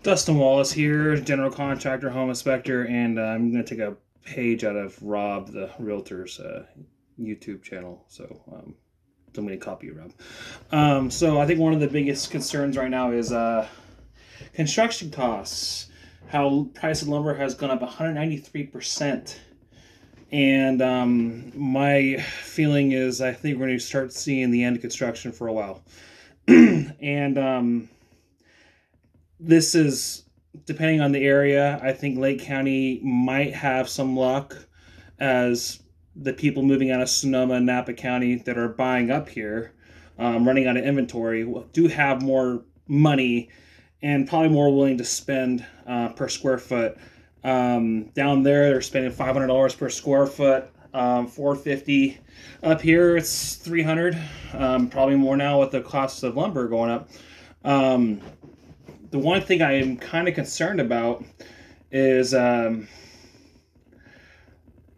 Dustin Wallace here, general contractor, home inspector, and I'm going to take a page out of Rob, the realtor's YouTube channel. So I'm going to copy you, Rob. So I think one of the biggest concerns right now is construction costs. How price of lumber has gone up 193%. And my feeling is I think we're going to start seeing the end of construction for a while. And this is depending on the area. I think Lake County might have some luck as the people moving out of Sonoma and Napa County that are buying up here, running out of inventory, do have more money and probably more willing to spend per square foot. Down there, they're spending $500 per square foot, $450. Up here, it's $300, probably more now with the cost of lumber going up. The one thing I am kind of concerned about is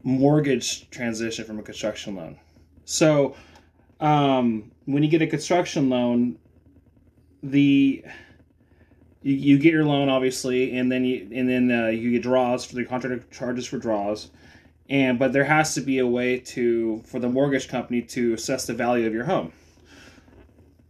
mortgage transition from a construction loan. So when you get a construction loan, you get your loan obviously, and then you get draws for the contractor charges for draws, but there has to be a way for the mortgage company to assess the value of your home.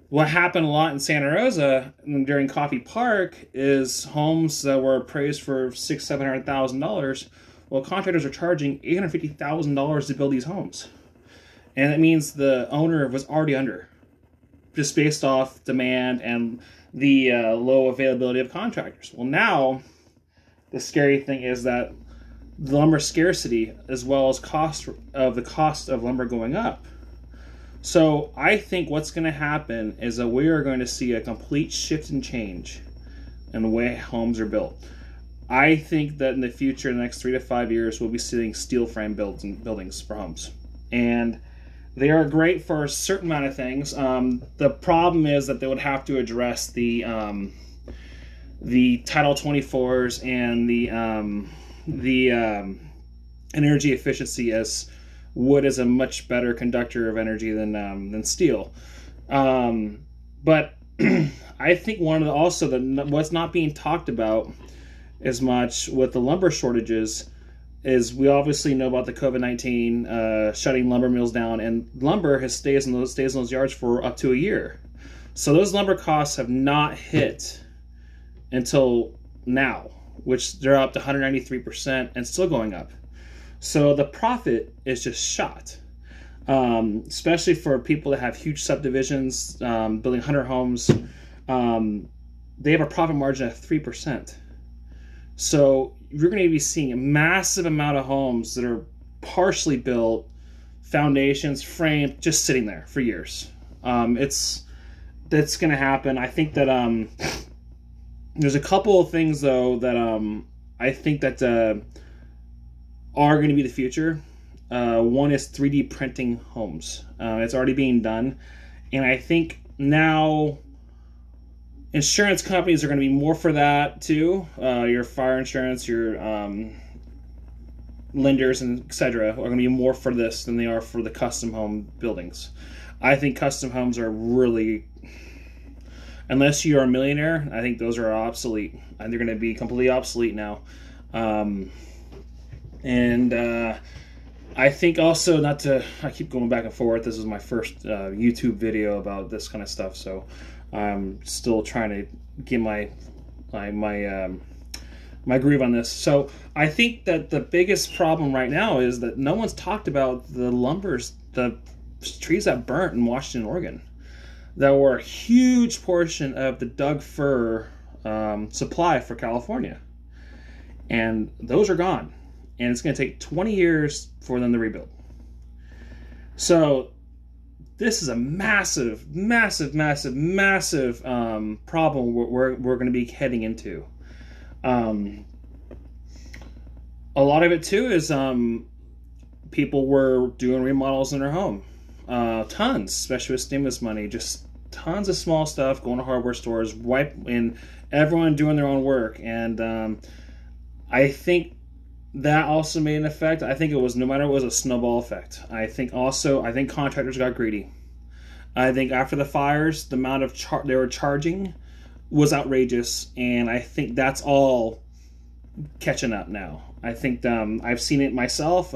What happened a lot in Santa Rosa during Coffee Park is homes that were appraised for $600,000-$700,000. Well, contractors are charging $850,000 to build these homes, and that means the owner was already under, just based off demand and the low availability of contractors. Well, now the scary thing is that the lumber scarcity, as well as the cost of lumber going up. So I think what's going to happen is that we are going to see a complete shift and change in the way homes are built. I think that in the future, in the next 3 to 5 years, we'll be seeing steel frame buildings for homes. And they are great for a certain amount of things. The problem is that they would have to address the Title 24s and the energy efficiency, as wood is a much better conductor of energy than steel. But I think what's not being talked about as much with the lumber shortages is we obviously know about the COVID-19 shutting lumber mills down, and lumber stays in those yards for up to a year. So those lumber costs have not hit until now, which they're up to 193% and still going up. So the profit is just shot, especially for people that have huge subdivisions, building 100 homes. They have a profit margin of 3%. So you're going to be seeing a massive amount of homes that are partially built, foundations, framed, just sitting there for years. That's going to happen. I think that there's a couple of things though that I think that are going to be the future. One is 3D printing homes. It's already being done, and I think now insurance companies are going to be more for that too. Your fire insurance, your lenders, and etc. are going to be more for this than they are for the custom home buildings. I think custom homes are really, unless you are a millionaire, I think those are obsolete. And they're going to be completely obsolete now. I think also, I keep going back and forth. This is my first YouTube video about this kind of stuff, so I'm still trying to get my groove on this. So I think that the biggest problem right now is that no one's talked about the trees that burnt in Washington, Oregon, that were a huge portion of the Doug fir supply for California, and those are gone. And it's going to take 20 years for them to rebuild. So this is a massive, massive, massive, massive problem we're going to be heading into. A lot of it too is people were doing remodels in their home. Tons, especially with stimulus money, just tons of small stuff, going to hardware stores, and everyone doing their own work. And I think that also made an effect. I think it was a snowball effect. I think contractors got greedy. I think after the fires, the amount of they were charging was outrageous, and I think that's all catching up now. I think I've seen it myself.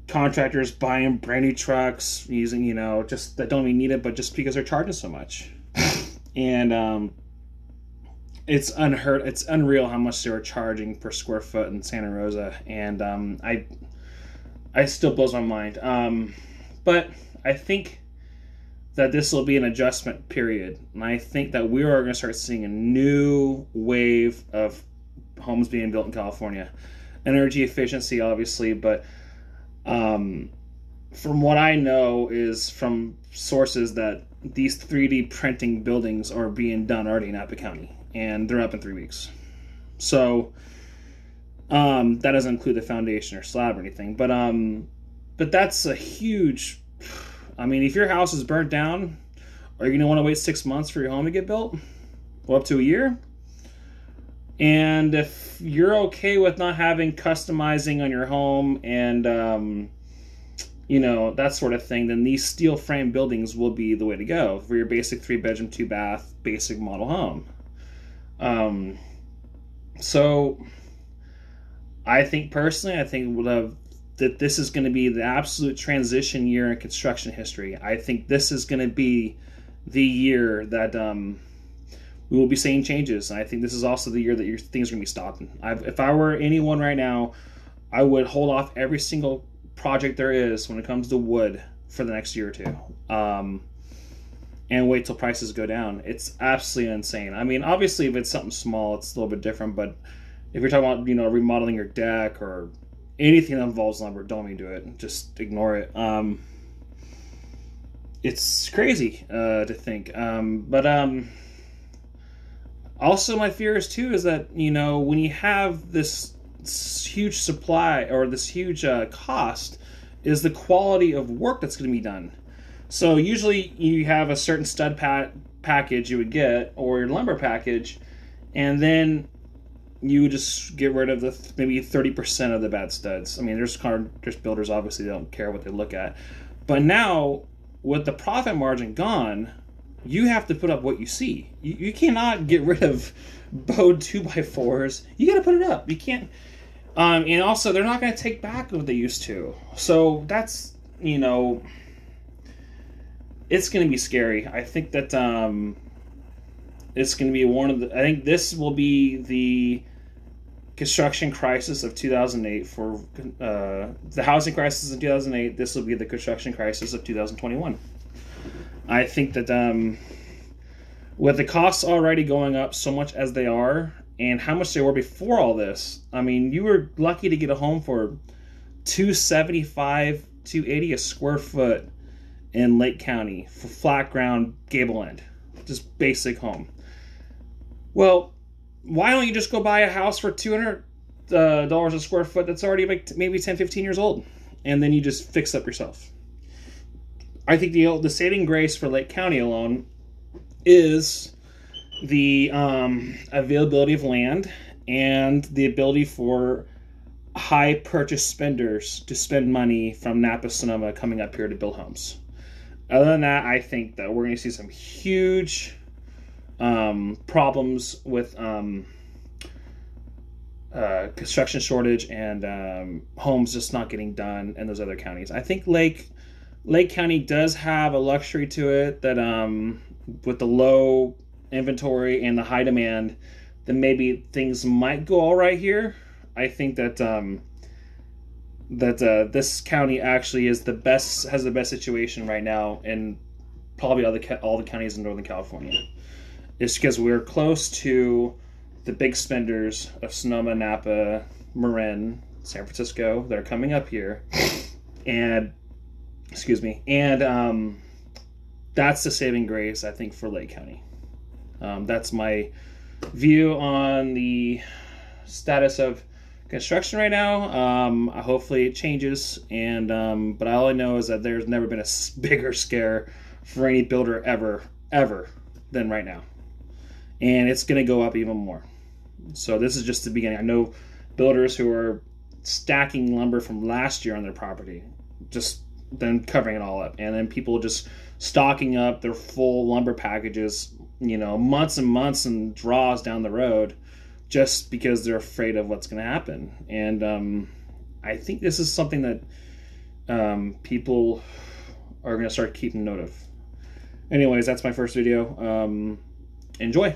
Contractors buying brand new trucks using, just that don't even need it, but just because they're charging so much. And it's unreal how much they were charging per square foot in Santa Rosa, and I still blows my mind. But I think that this will be an adjustment period, and I think that we are going to start seeing a new wave of homes being built in California. Energy efficiency, obviously, but from what I know is from sources that these 3D printing buildings are being done already in Napa County, and they're up in 3 weeks. So that doesn't include the foundation or slab or anything, but that's a huge. I mean, if your house is burnt down, are you going to want to wait 6 months for your home to get built? Well, up to a year? And if you're okay with not having customizing on your home and, that sort of thing, then these steel frame buildings will be the way to go for your basic 3-bedroom, 2-bath, basic model home. So I think personally, that this is going to be the absolute transition year in construction history. I think this is going to be the year that we will be seeing changes. I think this is also the year that your things are going to be stopping. If I were anyone right now, I would hold off every single project there is when it comes to wood for the next year or two, and wait till prices go down. It's absolutely insane. I mean, obviously, if it's something small, it's a little bit different. But if you're talking about remodeling your deck or anything that involves lumber, don't even do it. Just ignore it. It's crazy to think. But also my fear is too is that when you have this huge supply or this huge cost, is the quality of work that's going to be done. So usually you have a certain stud package you would get, or your lumber package, and then you would just get rid of maybe 30% of the bad studs. I mean, there's builders, obviously, they don't care what they look at. But now, with the profit margin gone, you have to put up what you see. You cannot get rid of bowed 2x4s. You got to put it up. You can't. And also, they're not going to take back what they used to. So that's, it's going to be scary. I think that it's going to be I think this will be the construction crisis of 2008 for the housing crisis in 2008. This will be the construction crisis of 2021. I think that with the costs already going up so much as they are, and how much they were before all this, I mean, you were lucky to get a home for $275, $280 a square foot in Lake County for flat ground gable end, just basic home. Well, why don't you just go buy a house for $200 a square foot that's already like maybe 10, 15 years old, and then you just fix up yourself? I think the saving grace for Lake County alone is the availability of land and the ability for high purchase spenders to spend money from Napa, Sonoma coming up here to build homes. Other than that, I think that we're going to see some huge problems with construction shortage and homes just not getting done in those other counties. I think Lake County does have a luxury to it that with the low inventory and the high demand, then maybe things might go all right here. I think that this county actually has the best situation right now in probably all the counties in Northern California. It's because we're close to the big spenders of Sonoma, Napa, Marin, San Francisco that are coming up here, and that's the saving grace, I think, for Lake County. That's my view on the status of construction right now. Hopefully it changes, but all I know is that there's never been a bigger scare for any builder ever than right now, and it's going to go up even more. So this is just the beginning. I know builders who are stacking lumber from last year on their property, just then covering it all up, and then people just stocking up their full lumber packages months and months and draws down the road just because they're afraid of what's going to happen. And I think this is something that people are going to start keeping note of. Anyways, that's my first video. Enjoy.